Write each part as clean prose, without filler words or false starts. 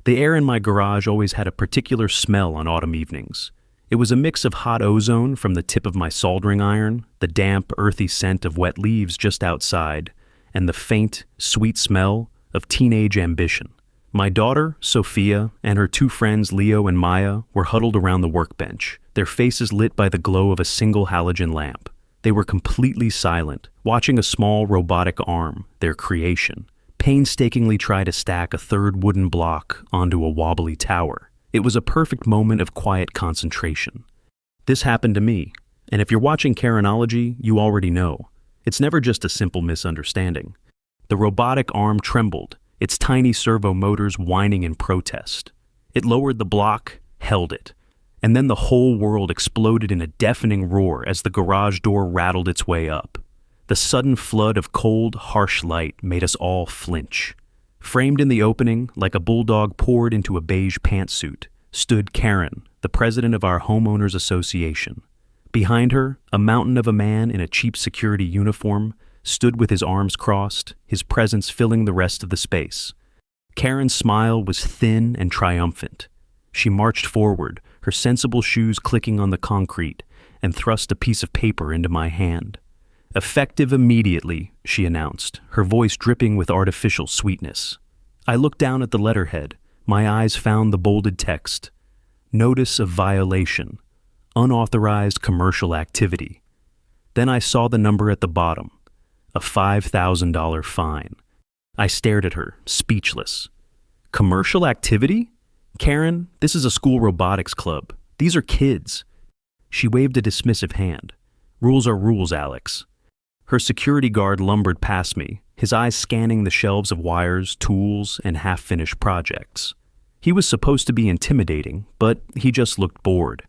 The air in my garage always had a particular smell on autumn evenings. It was a mix of hot ozone from the tip of my soldering iron, the damp, earthy scent of wet leaves just outside, and the faint, sweet smell of teenage ambition. My daughter, Sophia, and her two friends, Leo and Maya, were huddled around the workbench, their faces lit by the glow of a single halogen lamp. They were completely silent, watching a small robotic arm, their creation, painstakingly try to stack a third wooden block onto a wobbly tower. It was a perfect moment of quiet concentration. This happened to me, and if you're watching Karenology, you already know. It's never just a simple misunderstanding. The robotic arm trembled, its tiny servo motors whining in protest. It lowered the block, held it, and then the whole world exploded in a deafening roar as the garage door rattled its way up. The sudden flood of cold, harsh light made us all flinch. Framed in the opening, like a bulldog poured into a beige pantsuit, stood Karen, the president of our Homeowners Association. Behind her, a mountain of a man in a cheap security uniform stood with his arms crossed, his presence filling the rest of the space. Karen's smile was thin and triumphant. She marched forward, her sensible shoes clicking on the concrete, and thrust a piece of paper into my hand. "Effective immediately," she announced, her voice dripping with artificial sweetness. I looked down at the letterhead. My eyes found the bolded text. Notice of violation. Unauthorized commercial activity. Then I saw the number at the bottom. A $5,000 fine. I stared at her, speechless. Commercial activity? Karen, this is a school robotics club. These are kids. She waved a dismissive hand. Rules are rules, Alex. Her security guard lumbered past me, his eyes scanning the shelves of wires, tools, and half-finished projects. He was supposed to be intimidating, but he just looked bored.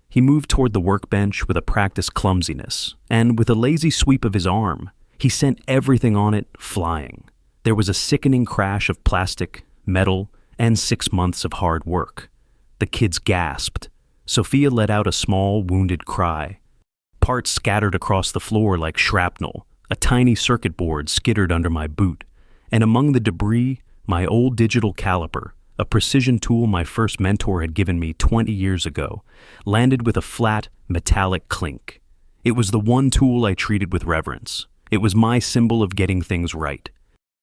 He moved toward the workbench with a practiced clumsiness, and with a lazy sweep of his arm, he sent everything on it flying. There was a sickening crash of plastic, metal, and 6 months of hard work. The kids gasped. Sophia let out a small, wounded cry. Parts scattered across the floor like shrapnel. A tiny circuit board skittered under my boot, and among the debris, my old digital caliper, a precision tool my first mentor had given me 20 years ago, landed with a flat, metallic clink. It was the one tool I treated with reverence. It was my symbol of getting things right.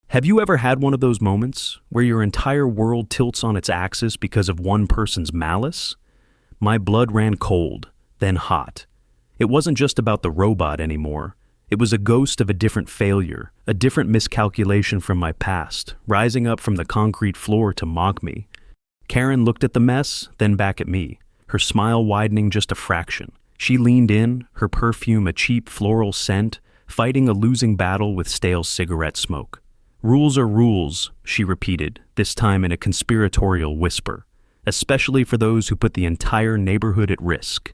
Have you ever had one of those moments where your entire world tilts on its axis because of one person's malice? My blood ran cold, then hot. It wasn't just about the robot anymore. It was a ghost of a different failure, a different miscalculation from my past, rising up from the concrete floor to mock me. Karen looked at the mess, then back at me, her smile widening just a fraction. She leaned in, her perfume a cheap floral scent, fighting a losing battle with stale cigarette smoke. Rules are rules, she repeated, this time in a conspiratorial whisper, especially for those who put the entire neighborhood at risk.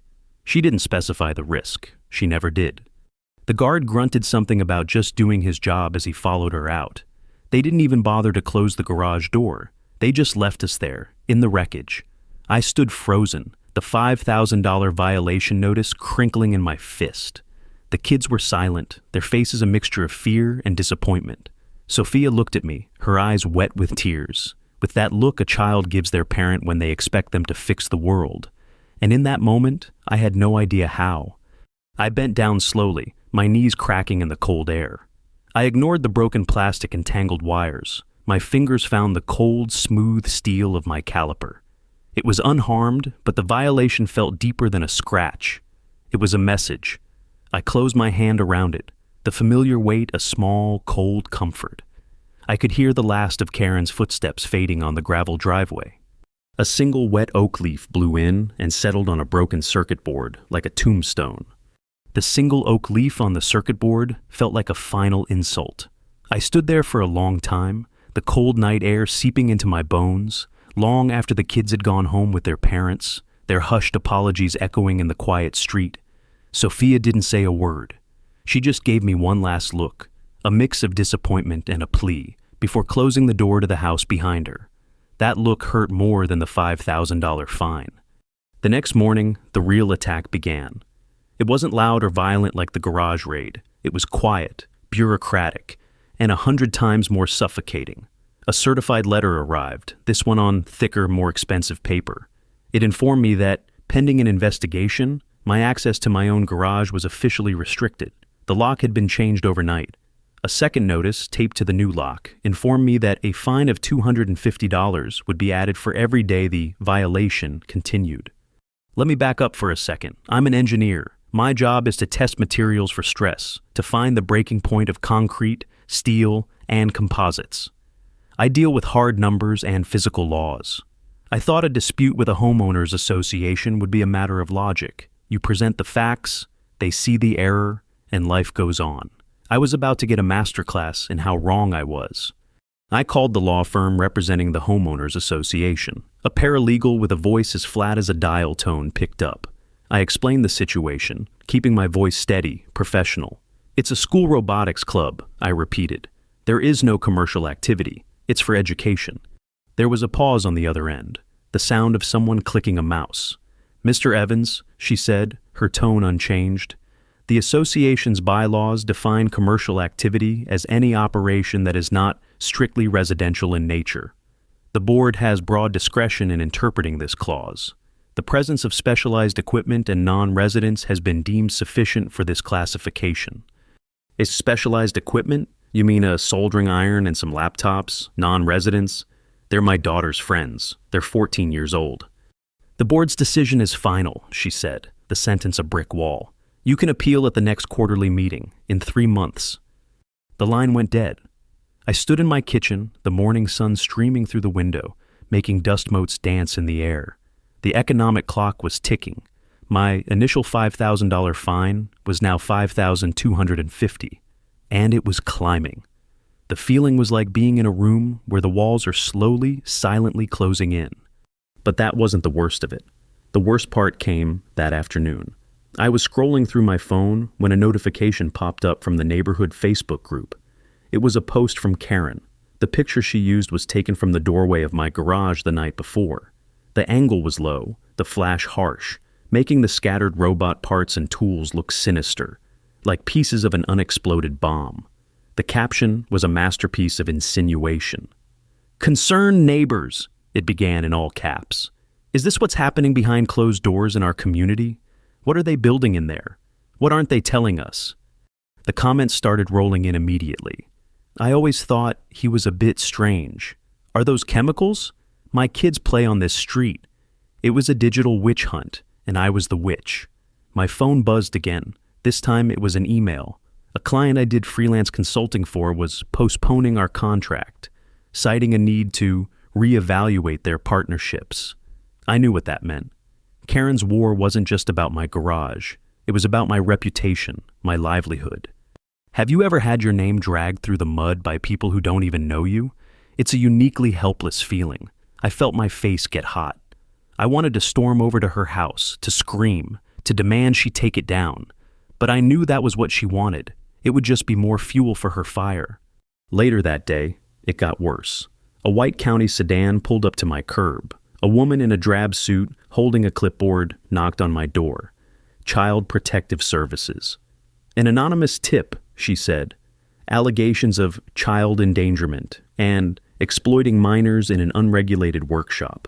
She didn't specify the risk. She never did. The guard grunted something about just doing his job as he followed her out. They didn't even bother to close the garage door. They just left us there, in the wreckage. I stood frozen, the $5,000 violation notice crinkling in my fist. The kids were silent, their faces a mixture of fear and disappointment. Sophia looked at me, her eyes wet with tears, with that look a child gives their parent when they expect them to fix the world. And in that moment, I had no idea how. I bent down slowly, my knees cracking in the cold air. I ignored the broken plastic and tangled wires. My fingers found the cold, smooth steel of my caliper. It was unharmed, but the violation felt deeper than a scratch. It was a message. I closed my hand around it, the familiar weight a small, cold comfort. I could hear the last of Karen's footsteps fading on the gravel driveway. A single wet oak leaf blew in and settled on a broken circuit board like a tombstone. The single oak leaf on the circuit board felt like a final insult. I stood there for a long time, the cold night air seeping into my bones, long after the kids had gone home with their parents, their hushed apologies echoing in the quiet street. Sophia didn't say a word. She just gave me one last look, a mix of disappointment and a plea, before closing the door to the house behind her. That look hurt more than the $5,000 fine. The next morning, the real attack began. It wasn't loud or violent like the garage raid. It was quiet, bureaucratic, and 100 times more suffocating. A certified letter arrived, this one on thicker, more expensive paper. It informed me that, pending an investigation, my access to my own garage was officially restricted. The lock had been changed overnight. A second notice, taped to the new lock, informed me that a fine of $250 would be added for every day the violation continued. Let me back up for a second. I'm an engineer. My job is to test materials for stress, to find the breaking point of concrete, steel, and composites. I deal with hard numbers and physical laws. I thought a dispute with a homeowners association would be a matter of logic. You present the facts, they see the error, and life goes on. I was about to get a masterclass in how wrong I was. I called the law firm representing the Homeowners Association. A paralegal with a voice as flat as a dial tone picked up. I explained the situation, keeping my voice steady, professional. It's a school robotics club, I repeated. There is no commercial activity. It's for education. There was a pause on the other end, the sound of someone clicking a mouse. Mr. Evans, she said, her tone unchanged. The association's bylaws define commercial activity as any operation that is not strictly residential in nature. The board has broad discretion in interpreting this clause. The presence of specialized equipment and non-residents has been deemed sufficient for this classification. Is specialized equipment? You mean a soldering iron and some laptops, non-residents? They're my daughter's friends. They're 14 years old. The board's decision is final, she said, the sentence a brick wall. You can appeal at the next quarterly meeting, in 3 months. The line went dead. I stood in my kitchen, the morning sun streaming through the window, making dust motes dance in the air. The economic clock was ticking. My initial $5,000 fine was now $5,250, and it was climbing. The feeling was like being in a room where the walls are slowly, silently closing in. But that wasn't the worst of it. The worst part came that afternoon. I was scrolling through my phone when a notification popped up from the neighborhood Facebook group. It was a post from Karen. The picture she used was taken from the doorway of my garage the night before. The angle was low, the flash harsh, making the scattered robot parts and tools look sinister, like pieces of an unexploded bomb. The caption was a masterpiece of insinuation. "Concerned neighbors," it began in all caps. "Is this what's happening behind closed doors in our community? What are they building in there? What aren't they telling us?" The comments started rolling in immediately. "I always thought he was a bit strange. Are those chemicals? My kids play on this street." It was a digital witch hunt, and I was the witch. My phone buzzed again. This time it was an email. A client I did freelance consulting for was postponing our contract, citing a need to reevaluate their partnerships. I knew what that meant. Karen's war wasn't just about my garage. It was about my reputation, my livelihood. Have you ever had your name dragged through the mud by people who don't even know you? It's a uniquely helpless feeling. I felt my face get hot. I wanted to storm over to her house, to scream, to demand she take it down. But I knew that was what she wanted. It would just be more fuel for her fire. Later that day, it got worse. A white county sedan pulled up to my curb. A woman in a drab suit, holding a clipboard, knocked on my door. Child Protective Services. "An anonymous tip," she said. "Allegations of child endangerment and exploiting minors in an unregulated workshop."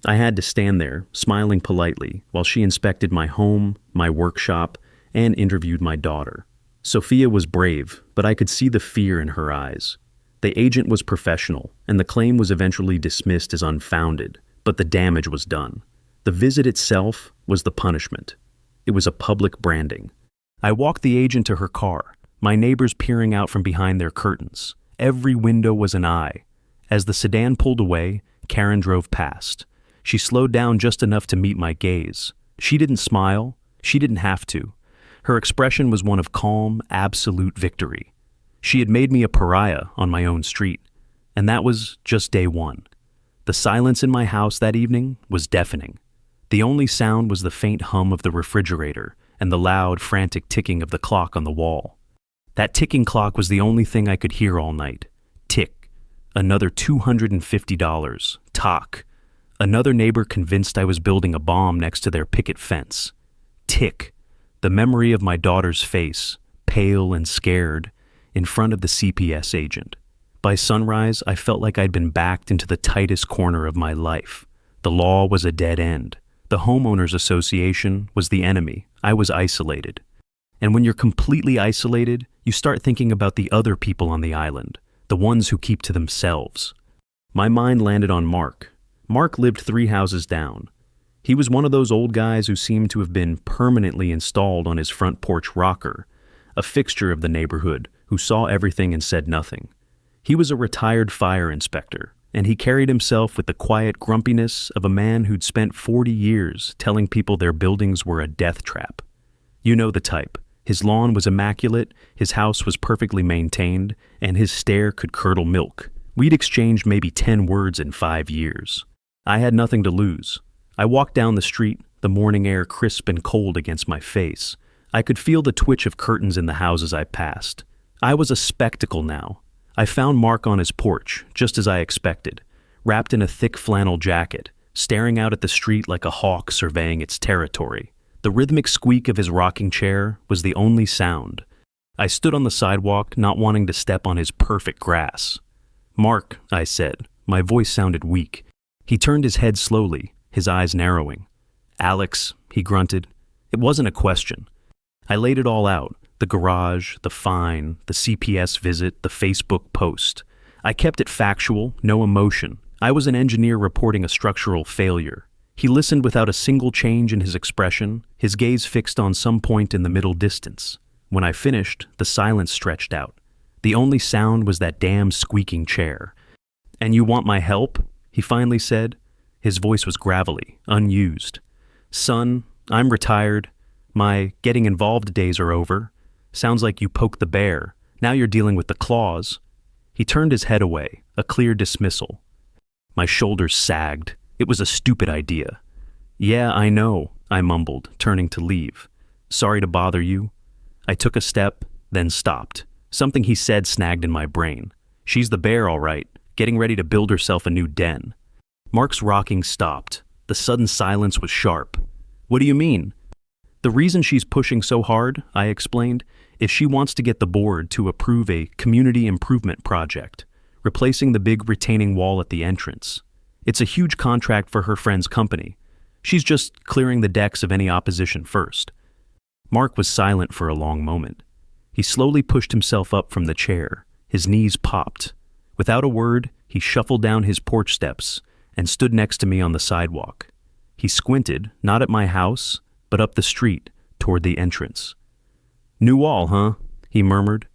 I had to stand there, smiling politely, while she inspected my home, my workshop, and interviewed my daughter. Sophia was brave, but I could see the fear in her eyes. The agent was professional, and the claim was eventually dismissed as unfounded, but the damage was done. The visit itself was the punishment. It was a public branding. I walked the agent to her car, my neighbors peering out from behind their curtains. Every window was an eye. As the sedan pulled away, Karen drove past. She slowed down just enough to meet my gaze. She didn't smile. She didn't have to. Her expression was one of calm, absolute victory. She had made me a pariah on my own street, and that was just day one. The silence in my house that evening was deafening. The only sound was the faint hum of the refrigerator and the loud, frantic ticking of the clock on the wall. That ticking clock was the only thing I could hear all night. Tick. Another $250. Tock. Another neighbor convinced I was building a bomb next to their picket fence. Tick. The memory of my daughter's face, pale and scared, in front of the CPS agent. By sunrise, I felt like I'd been backed into the tightest corner of my life. The law was a dead end. The Homeowners Association was the enemy. I was isolated. And when you're completely isolated, you start thinking about the other people on the island, the ones who keep to themselves. My mind landed on Mark. Mark lived 3 houses down. He was one of those old guys who seemed to have been permanently installed on his front porch rocker, a fixture of the neighborhood who saw everything and said nothing. He was a retired fire inspector, and he carried himself with the quiet grumpiness of a man who'd spent 40 years telling people their buildings were a death trap. You know the type. His lawn was immaculate, his house was perfectly maintained, and his stare could curdle milk. We'd exchanged maybe 10 words in 5 years. I had nothing to lose. I walked down the street, the morning air crisp and cold against my face. I could feel the twitch of curtains in the houses I passed. I was a spectacle now. I found Mark on his porch, just as I expected, wrapped in a thick flannel jacket, staring out at the street like a hawk surveying its territory. The rhythmic squeak of his rocking chair was the only sound. I stood on the sidewalk, not wanting to step on his perfect grass. "Mark," I said. My voice sounded weak. He turned his head slowly, his eyes narrowing. "Alex," he grunted. It wasn't a question. I laid it all out. The garage, the fine, the CPS visit, the Facebook post. I kept it factual, no emotion. I was an engineer reporting a structural failure. He listened without a single change in his expression, his gaze fixed on some point in the middle distance. When I finished, the silence stretched out. The only sound was that damn squeaking chair. "And you want my help?" he finally said. His voice was gravelly, unused. "Son, I'm retired. My getting involved days are over. Sounds like you poked the bear. Now you're dealing with the claws." He turned his head away, a clear dismissal. My shoulders sagged. It was a stupid idea. "Yeah, I know," I mumbled, turning to leave. "Sorry to bother you." I took a step, then stopped. Something he said snagged in my brain. "She's the bear, all right, getting ready to build herself a new den." Mark's rocking stopped. The sudden silence was sharp. "What do you mean?" "The reason she's pushing so hard," I explained, "is she wants to get the board to approve a community improvement project, replacing the big retaining wall at the entrance. It's a huge contract for her friend's company. She's just clearing the decks of any opposition first." Mark was silent for a long moment. He slowly pushed himself up from the chair. His knees popped. Without a word, he shuffled down his porch steps and stood next to me on the sidewalk. He squinted, not at my house, but up the street, toward the entrance. "New wall, huh?" he murmured.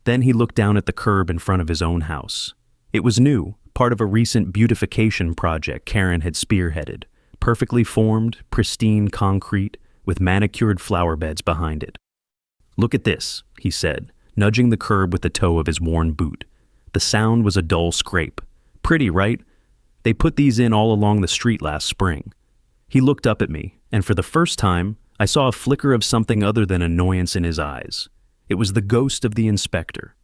Then he looked down at the curb in front of his own house. It was new, part of a recent beautification project Karen had spearheaded, perfectly formed, pristine concrete, with manicured flower beds behind it. "Look at this," he said, nudging the curb with the toe of his worn boot. The sound was a dull scrape. "Pretty, right? They put these in all along the street last spring." He looked up at me, and for the first time, I saw a flicker of something other than annoyance in his eyes. It was the ghost of the inspector.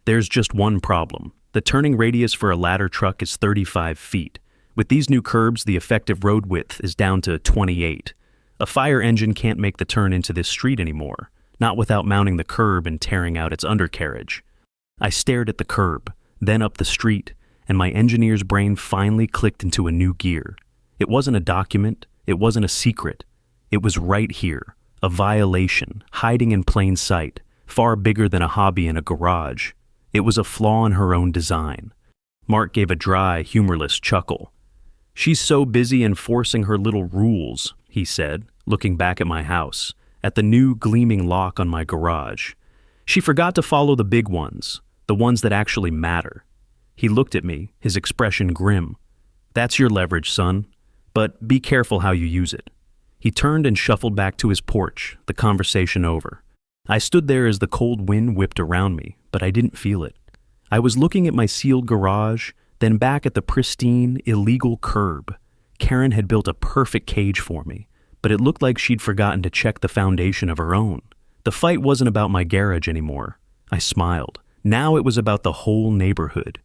"There's just one problem. The turning radius for a ladder truck is 35 feet. With these new curbs, the effective road width is down to 28. A fire engine can't make the turn into this street anymore, not without mounting the curb and tearing out its undercarriage." I stared at the curb, then up the street, and my engineer's brain finally clicked into a new gear. It wasn't a document, it wasn't a secret. It was right here, a violation, hiding in plain sight, far bigger than a hobby in a garage. It was a flaw in her own design. Mark gave a dry, humorless chuckle. "She's so busy enforcing her little rules," he said, looking back at my house, at the new gleaming lock on my garage. "She forgot to follow the big ones, the ones that actually matter." He looked at me, his expression grim. "That's your leverage, son. But be careful how you use it." He turned and shuffled back to his porch, the conversation over. I stood there as the cold wind whipped around me, but I didn't feel it. I was looking at my sealed garage, then back at the pristine, illegal curb. Karen had built a perfect cage for me, but it looked like she'd forgotten to check the foundation of her own. The fight wasn't about my garage anymore. I smiled. Now it was about the whole neighborhood.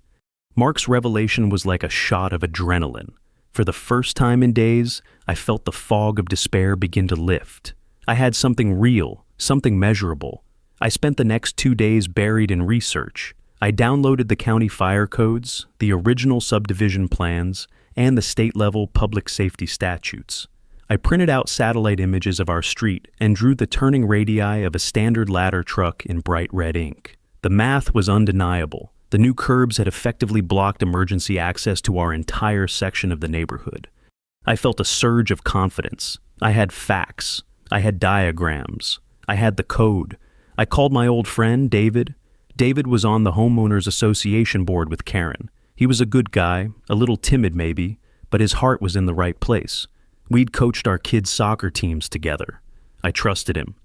Mark's revelation was like a shot of adrenaline. For the first time in days, I felt the fog of despair begin to lift. I had something real, something measurable. I spent the next 2 days buried in research. I downloaded the county fire codes, the original subdivision plans, and the state-level public safety statutes. I printed out satellite images of our street and drew the turning radii of a standard ladder truck in bright red ink. The math was undeniable. The new curbs had effectively blocked emergency access to our entire section of the neighborhood. I felt a surge of confidence. I had facts. I had diagrams. I had the code. I called my old friend, David. David was on the Homeowners Association board with Karen. He was a good guy, a little timid maybe, but his heart was in the right place. We'd coached our kids' soccer teams together. I trusted him.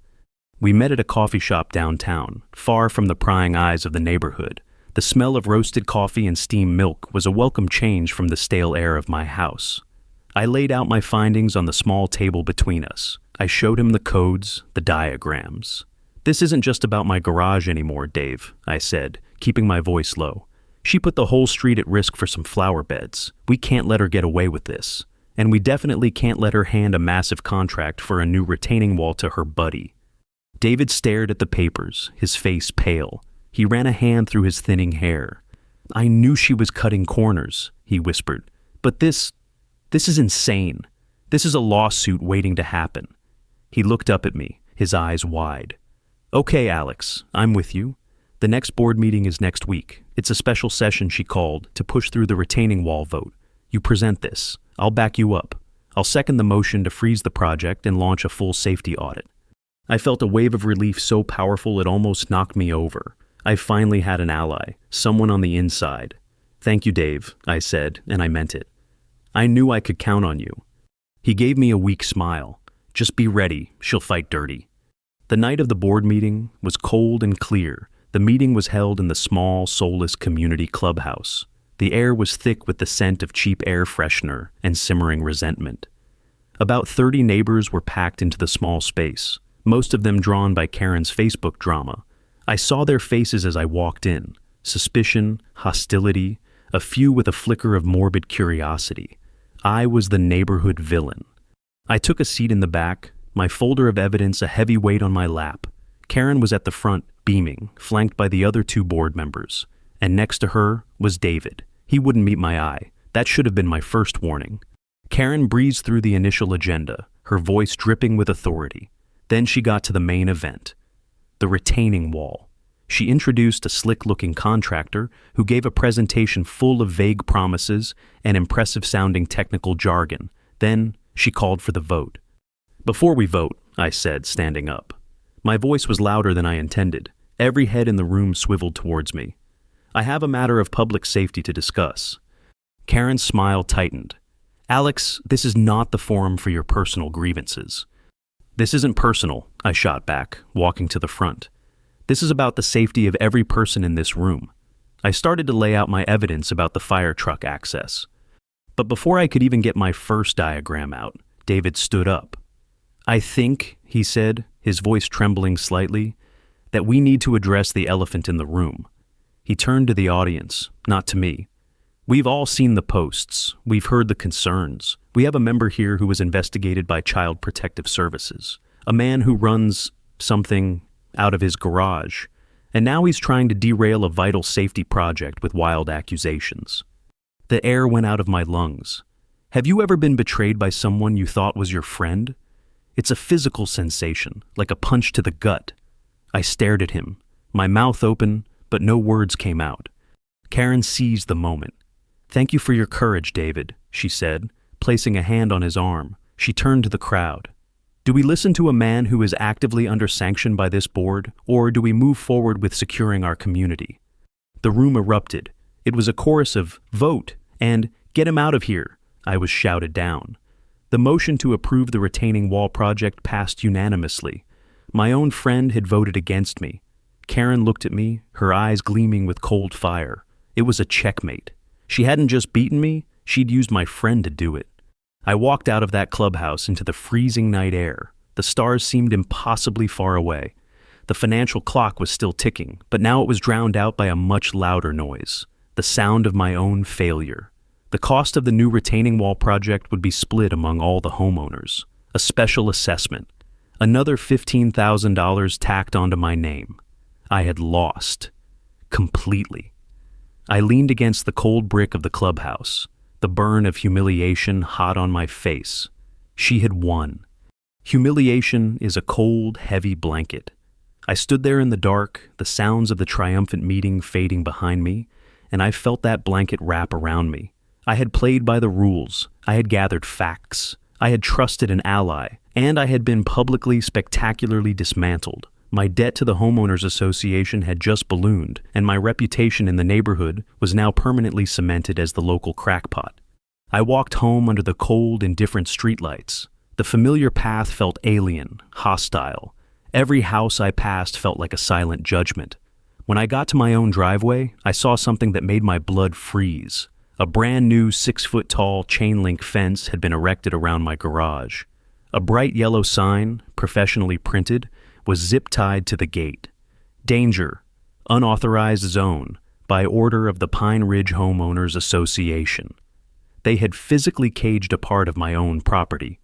We met at a coffee shop downtown, far from the prying eyes of the neighborhood. The smell of roasted coffee and steamed milk was a welcome change from the stale air of my house. I laid out my findings on the small table between us. I showed him the codes, the diagrams. "This isn't just about my garage anymore, Dave," I said, keeping my voice low. "She put the whole street at risk for some flower beds. We can't let her get away with this. And we definitely can't let her hand a massive contract for a new retaining wall to her buddy." David stared at the papers, his face pale. He ran a hand through his thinning hair. "I knew she was cutting corners," he whispered. "But this is insane. This is a lawsuit waiting to happen." He looked up at me, his eyes wide. "Okay, Alex, I'm with you. The next board meeting is next week. It's a special session she called to push through the retaining wall vote. You present this. I'll back you up. I'll second the motion to freeze the project and launch a full safety audit." I felt a wave of relief so powerful it almost knocked me over. I finally had an ally, someone on the inside. "Thank you, Dave," I said, and I meant it. "I knew I could count on you." He gave me a weak smile. "Just be ready, she'll fight dirty." The night of the board meeting was cold and clear. The meeting was held in the small, soulless community clubhouse. The air was thick with the scent of cheap air freshener and simmering resentment. About 30 neighbors were packed into the small space, most of them drawn by Karen's Facebook drama. I saw their faces as I walked in: suspicion, hostility, a few with a flicker of morbid curiosity. I was the neighborhood villain. I took a seat in the back, my folder of evidence a heavy weight on my lap. Karen was at the front, beaming, flanked by the other 2 board members. And next to her was David. He wouldn't meet my eye. That should have been my first warning. Karen breezed through the initial agenda, her voice dripping with authority. Then she got to the main event: the retaining wall. She introduced a slick-looking contractor who gave a presentation full of vague promises and impressive-sounding technical jargon. Then she called for the vote. "Before we vote," I said, standing up. My voice was louder than I intended. Every head in the room swiveled towards me. "I have a matter of public safety to discuss." Karen's smile tightened. "Alex, this is not the forum for your personal grievances." "This isn't personal," I shot back, walking to the front. "This is about the safety of every person in this room." I started to lay out my evidence about the fire truck access. But before I could even get my first diagram out, David stood up. "I think," he said, his voice trembling slightly, "that we need to address the elephant in the room." He turned to the audience, not to me. "We've all seen the posts. We've heard the concerns. We have a member here who was investigated by Child Protective Services, a man who runs something out of his garage, and now he's trying to derail a vital safety project with wild accusations." The air went out of my lungs. Have you ever been betrayed by someone you thought was your friend? It's a physical sensation, like a punch to the gut. I stared at him, my mouth open, but no words came out. Karen seized the moment. "Thank you for your courage, David," she said, placing a hand on his arm. She turned to the crowd. "Do we listen to a man who is actively under sanction by this board, or do we move forward with securing our community?" The room erupted. It was a chorus of "vote" and "get him out of here," I was shouted down. The motion to approve the retaining wall project passed unanimously. My own friend had voted against me. Karen looked at me, her eyes gleaming with cold fire. It was a checkmate. She hadn't just beaten me, she'd used my friend to do it. I walked out of that clubhouse into the freezing night air. The stars seemed impossibly far away. The financial clock was still ticking, but now it was drowned out by a much louder noise, the sound of my own failure. The cost of the new retaining wall project would be split among all the homeowners. A special assessment. Another $15,000 tacked onto my name. I had lost. completely. I leaned against the cold brick of the clubhouse, the burn of humiliation hot on my face. She had won. Humiliation is a cold, heavy blanket. I stood there in the dark, the sounds of the triumphant meeting fading behind me, and I felt that blanket wrap around me. I had played by the rules. I had gathered facts. I had trusted an ally, and I had been publicly, spectacularly dismantled. My debt to the Homeowners Association had just ballooned, and my reputation in the neighborhood was now permanently cemented as the local crackpot. I walked home under the cold, indifferent streetlights. The familiar path felt alien, hostile. Every house I passed felt like a silent judgment. When I got to my own driveway, I saw something that made my blood freeze. A brand new 6-foot-tall chain-link fence had been erected around my garage. A bright yellow sign, professionally printed, was zip-tied to the gate. Danger, unauthorized zone, by order of the Pine Ridge Homeowners Association. They had physically caged a part of my own property.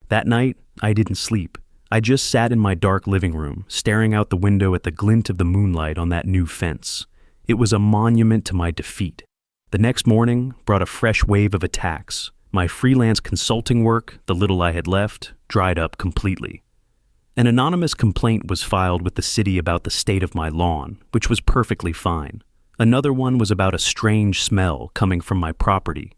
That night, I didn't sleep. I just sat in my dark living room, staring out the window at the glint of the moonlight on that new fence. It was a monument to my defeat. The next morning brought a fresh wave of attacks. My freelance consulting work, the little I had left, dried up completely. An anonymous complaint was filed with the city about the state of my lawn, which was perfectly fine. Another one was about a strange smell coming from my property.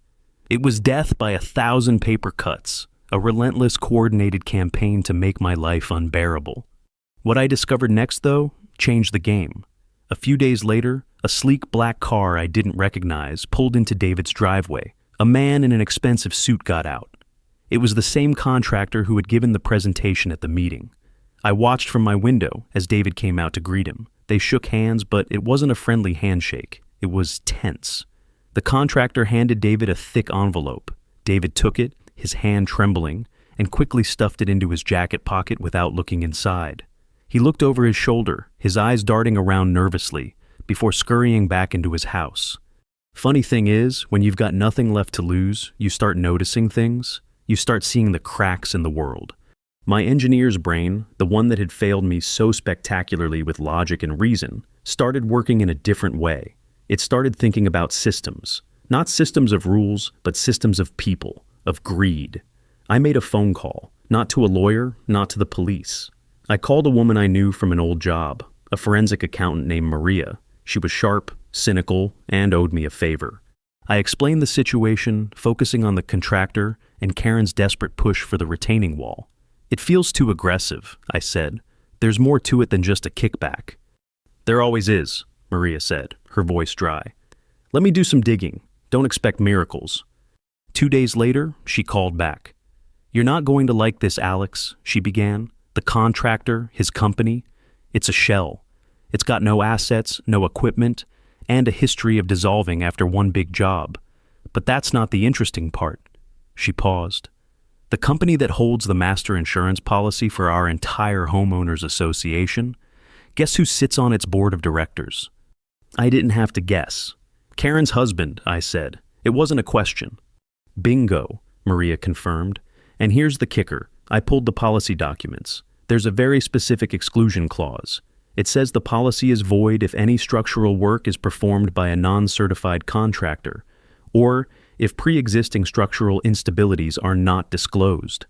It was death by 1,000 paper cuts, a relentless coordinated campaign to make my life unbearable. What I discovered next, though, changed the game. A few days later, a sleek black car I didn't recognize pulled into David's driveway. A man in an expensive suit got out. It was the same contractor who had given the presentation at the meeting. I watched from my window as David came out to greet him. They shook hands, but it wasn't a friendly handshake. It was tense. The contractor handed David a thick envelope. David took it, his hand trembling, and quickly stuffed it into his jacket pocket without looking inside. He looked over his shoulder, his eyes darting around nervously, before scurrying back into his house. Funny thing is, when you've got nothing left to lose, you start noticing things. You start seeing the cracks in the world. My engineer's brain, the one that had failed me so spectacularly with logic and reason, started working in a different way. It started thinking about systems. Not systems of rules, but systems of people, of greed. I made a phone call, not to a lawyer, not to the police. I called a woman I knew from an old job, a forensic accountant named Maria. She was sharp, cynical, and owed me a favor. I explained the situation, focusing on the contractor and Karen's desperate push for the retaining wall. "It feels too aggressive," I said. "There's more to it than just a kickback." "There always is," Maria said, her voice dry. "Let me do some digging. Don't expect miracles." 2 days later, she called back. "You're not going to like this, Alex," she began. "The contractor, his company, it's a shell. It's got no assets, no equipment, and a history of dissolving after one big job. But that's not the interesting part." She paused. "The company that holds the master insurance policy for our entire Homeowners Association, guess who sits on its board of directors?" I didn't have to guess. "Karen's husband," I said. It wasn't a question. "Bingo," Maria confirmed. "And here's the kicker. I pulled the policy documents. There's a very specific exclusion clause. It says the policy is void if any structural work is performed by a non-certified contractor, or if pre-existing structural instabilities are not disclosed."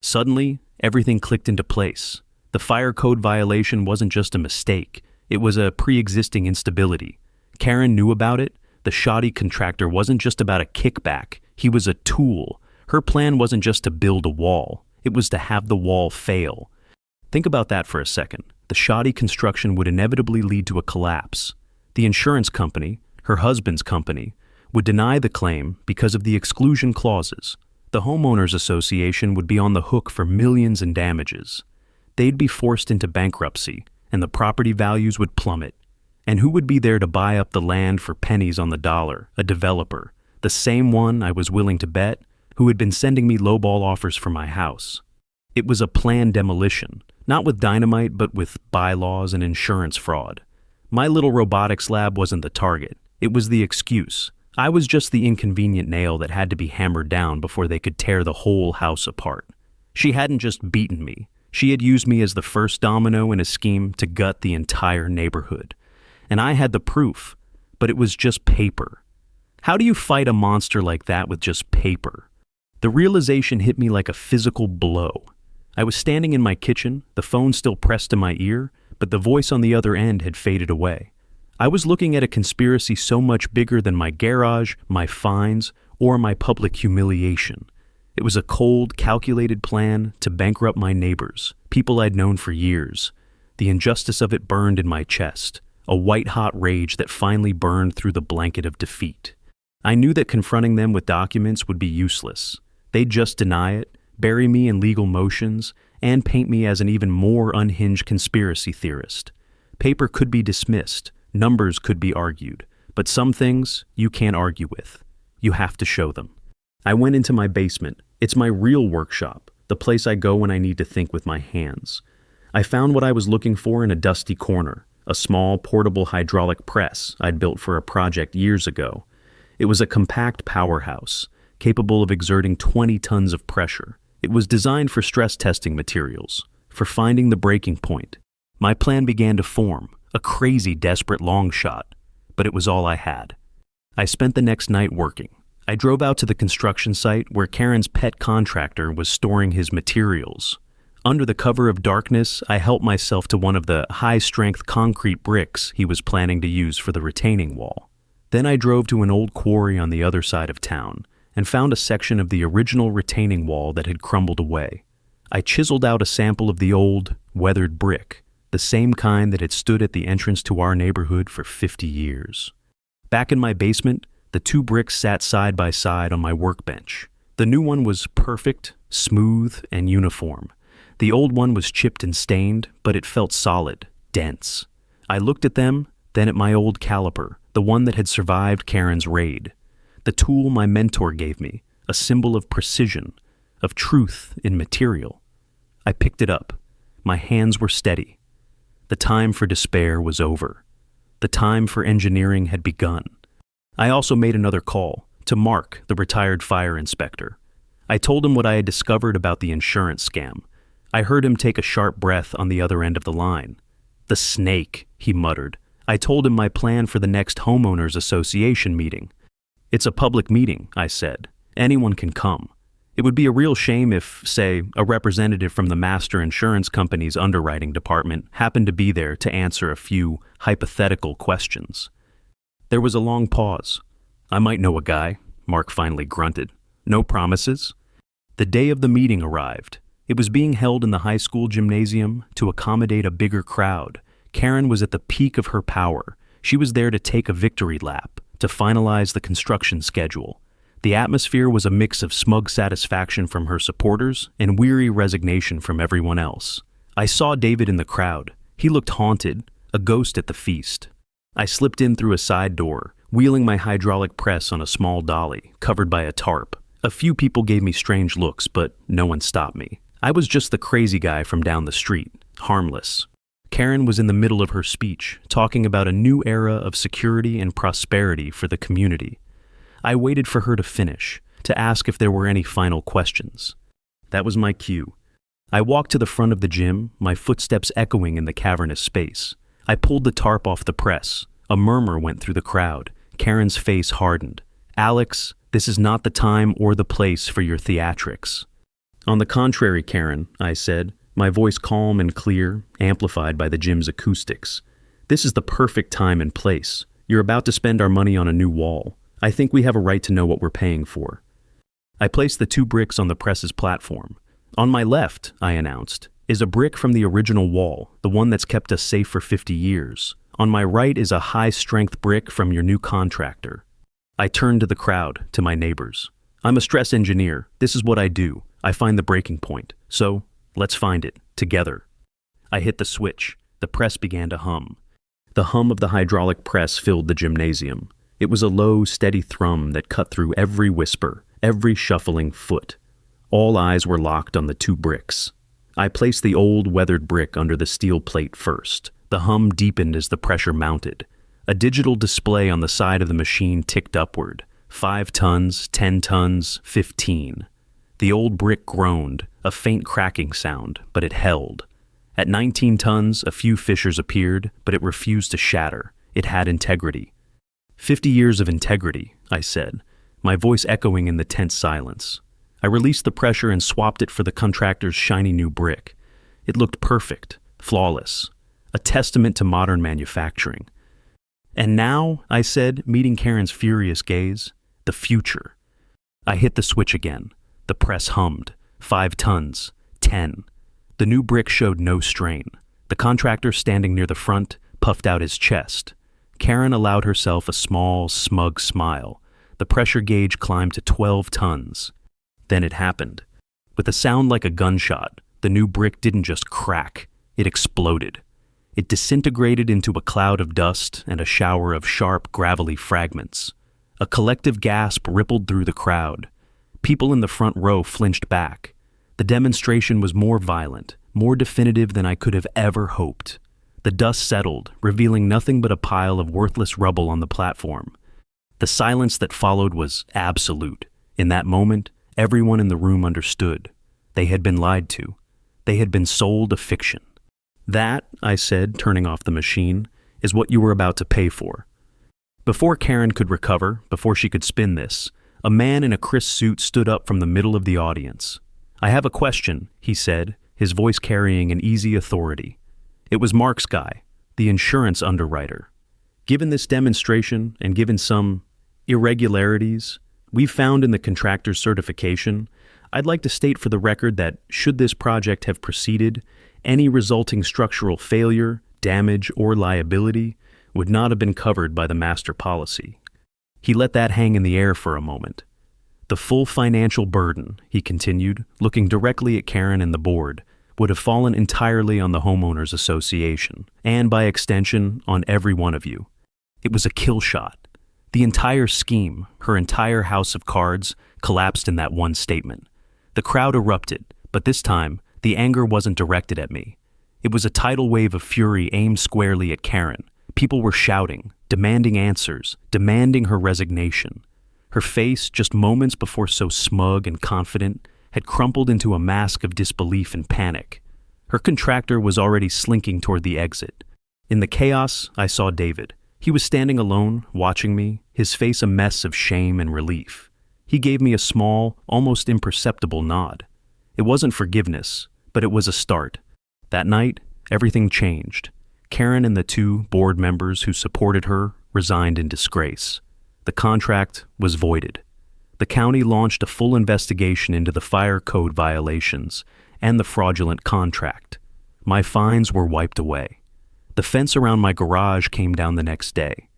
Suddenly, everything clicked into place. The fire code violation wasn't just a mistake. It was a pre-existing instability. Karen knew about it. The shoddy contractor wasn't just about a kickback. He was a tool. Her plan wasn't just to build a wall. It was to have the wall fail. Think about that for a second. The shoddy construction would inevitably lead to a collapse. The insurance company, her husband's company, would deny the claim because of the exclusion clauses. The Homeowners Association would be on the hook for millions in damages. They'd be forced into bankruptcy, and the property values would plummet. And who would be there to buy up the land for pennies on the dollar? A developer, the same one I was willing to bet, who had been sending me lowball offers for my house. It was a planned demolition, not with dynamite, but with bylaws and insurance fraud. My little robotics lab wasn't the target. It was the excuse. I was just the inconvenient nail that had to be hammered down before they could tear the whole house apart. She hadn't just beaten me. She had used me as the first domino in a scheme to gut the entire neighborhood. and I had the proof, but it was just paper. How do you fight a monster like that with just paper? The realization hit me like a physical blow. I was standing in my kitchen, the phone still pressed to my ear, but the voice on the other end had faded away. I was looking at a conspiracy so much bigger than my garage, my fines, or my public humiliation. It was a cold, calculated plan to bankrupt my neighbors, people I'd known for years. The injustice of it burned in my chest, a white-hot rage that finally burned through the blanket of defeat. I knew that confronting them with documents would be useless. They'd just deny it, bury me in legal motions, and paint me as an even more unhinged conspiracy theorist. Paper could be dismissed, numbers could be argued, but some things you can't argue with. You have to show them. I went into my basement. It's my real workshop, the place I go when I need to think with my hands. I found what I was looking for in a dusty corner, a small portable hydraulic press I'd built for a project years ago. It was a compact powerhouse, capable of exerting 20 tons of pressure. It was designed for stress testing materials, for finding the breaking point. My plan began to form, a crazy, desperate long shot, but it was all I had. I spent the next night working. I drove out to the construction site where Karen's pet contractor was storing his materials. Under the cover of darkness, I helped myself to one of the high-strength concrete bricks he was planning to use for the retaining wall. Then I drove to an old quarry on the other side of town and found a section of the original retaining wall that had crumbled away. I chiseled out a sample of the old, weathered brick, the same kind that had stood at the entrance to our neighborhood for 50 years. Back in my basement, the two bricks sat side by side on my workbench. The new one was perfect, smooth, and uniform. The old one was chipped and stained, but it felt solid, dense. I looked at them, then at my old caliper, the one that had survived Karen's raid. The tool my mentor gave me, a symbol of precision, of truth in material. I picked it up. My hands were steady. The time for despair was over. The time for engineering had begun. I also made another call, to Mark, the retired fire inspector. I told him what I had discovered about the insurance scam. I heard him take a sharp breath on the other end of the line. "The snake," he muttered. I told him my plan for the next Homeowners Association meeting. "It's a public meeting," I said. "Anyone can come. It would be a real shame if, say, a representative from the master insurance company's underwriting department happened to be there to answer a few hypothetical questions." There was a long pause. "I might know a guy," Mark finally grunted. "No promises?" The day of the meeting arrived. It was being held in the high school gymnasium to accommodate a bigger crowd. Karen was at the peak of her power. She was there to take a victory lap, to finalize the construction schedule. The atmosphere was a mix of smug satisfaction from her supporters and weary resignation from everyone else. I saw David in the crowd. He looked haunted, a ghost at the feast. I slipped in through a side door, wheeling my hydraulic press on a small dolly, covered by a tarp. A few people gave me strange looks, but no one stopped me. I was just the crazy guy from down the street, harmless. Karen was in the middle of her speech, talking about a new era of security and prosperity for the community. I waited for her to finish, to ask if there were any final questions. That was my cue. I walked to the front of the gym, my footsteps echoing in the cavernous space. I pulled the tarp off the press. A murmur went through the crowd. Karen's face hardened. "Alex, this is not the time or the place for your theatrics." "On the contrary, Karen," I said, my voice calm and clear, amplified by the gym's acoustics. "This is the perfect time and place. You're about to spend our money on a new wall. I think we have a right to know what we're paying for." I placed the two bricks on the press's platform. "On my left," I announced, "is a brick from the original wall, the one that's kept us safe for 50 years. On my right is a high-strength brick from your new contractor." I turned to the crowd, to my neighbors. "I'm a stress engineer. This is what I do. I find the breaking point. So, let's find it, together." I hit the switch. The press began to hum. The hum of the hydraulic press filled the gymnasium. It was a low, steady thrum that cut through every whisper, every shuffling foot. All eyes were locked on the two bricks. I placed the old, weathered brick under the steel plate first. The hum deepened as the pressure mounted. A digital display on the side of the machine ticked upward. 5 tons, 10 tons, 15. The old brick groaned, a faint cracking sound, but it held. At 19 tons, a few fissures appeared, but it refused to shatter. It had integrity. 50 years of integrity, I said, my voice echoing in the tense silence. I released the pressure and swapped it for the contractor's shiny new brick. It looked perfect, flawless, a testament to modern manufacturing. And now, I said, meeting Karen's furious gaze, the future. I hit the switch again. The press hummed. 5 tons. 10. The new brick showed no strain. The contractor standing near the front puffed out his chest. Karen allowed herself a small, smug smile. The pressure gauge climbed to 12 tons. Then it happened. With a sound like a gunshot, the new brick didn't just crack, it exploded. It disintegrated into a cloud of dust and a shower of sharp, gravelly fragments. A collective gasp rippled through the crowd. People in the front row flinched back. The demonstration was more violent, more definitive than I could have ever hoped. The dust settled, revealing nothing but a pile of worthless rubble on the platform. The silence that followed was absolute. In that moment, everyone in the room understood. They had been lied to. They had been sold a fiction. That, I said, turning off the machine, is what you were about to pay for. Before Karen could recover, before she could spin this, a man in a crisp suit stood up from the middle of the audience. "I have a question," he said, his voice carrying an easy authority. It was Mark's guy, the insurance underwriter. "Given this demonstration and given some irregularities we've found in the contractor's certification, I'd like to state for the record that should this project have proceeded, any resulting structural failure, damage, or liability would not have been covered by the master policy." He let that hang in the air for a moment. "The full financial burden," he continued, looking directly at Karen and the board, "would have fallen entirely on the Homeowners Association, and by extension, on every one of you." It was a kill shot. The entire scheme, her entire house of cards, collapsed in that one statement. The crowd erupted, but this time, the anger wasn't directed at me. It was a tidal wave of fury aimed squarely at Karen. People were shouting, demanding answers, demanding her resignation. Her face, just moments before so smug and confident, had crumpled into a mask of disbelief and panic. Her contractor was already slinking toward the exit. In the chaos, I saw David. He was standing alone, watching me, his face a mess of shame and relief. He gave me a small, almost imperceptible nod. It wasn't forgiveness, but it was a start. That night, everything changed. Karen and the 2 board members who supported her resigned in disgrace. The contract was voided. The county launched a full investigation into the fire code violations and the fraudulent contract. My fines were wiped away. The fence around my garage came down the next day.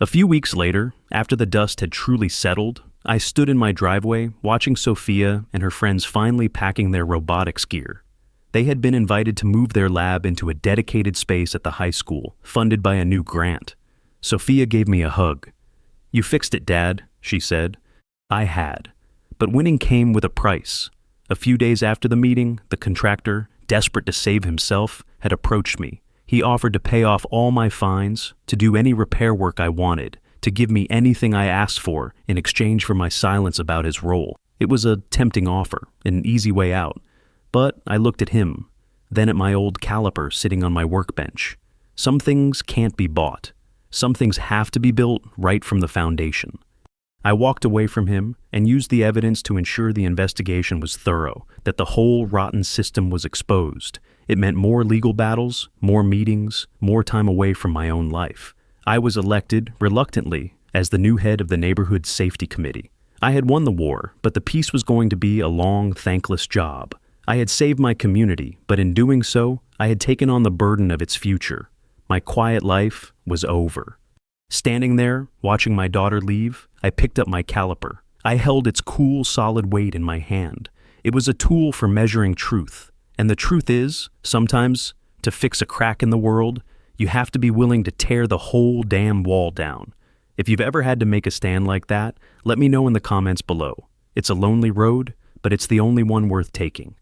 A few weeks later, after the dust had truly settled, I stood in my driveway watching Sophia and her friends finally packing their robotics gear. They had been invited to move their lab into a dedicated space at the high school, funded by a new grant. Sophia gave me a hug. "You fixed it, Dad," she said. I had. But winning came with a price. A few days after the meeting, the contractor, desperate to save himself, had approached me. He offered to pay off all my fines, to do any repair work I wanted, to give me anything I asked for in exchange for my silence about his role. It was a tempting offer, an easy way out. But I looked at him, then at my old caliper sitting on my workbench. Some things can't be bought. Some things have to be built right from the foundation. I walked away from him and used the evidence to ensure the investigation was thorough, that the whole rotten system was exposed. It meant more legal battles, more meetings, more time away from my own life. I was elected, reluctantly, as the new head of the Neighborhood Safety Committee. I had won the war, but the peace was going to be a long, thankless job. I had saved my community, but in doing so, I had taken on the burden of its future. My quiet life was over. Standing there, watching my daughter leave, I picked up my caliper. I held its cool, solid weight in my hand. It was a tool for measuring truth. And the truth is, sometimes, to fix a crack in the world, you have to be willing to tear the whole damn wall down. If you've ever had to make a stand like that, let me know in the comments below. It's a lonely road, but it's the only one worth taking.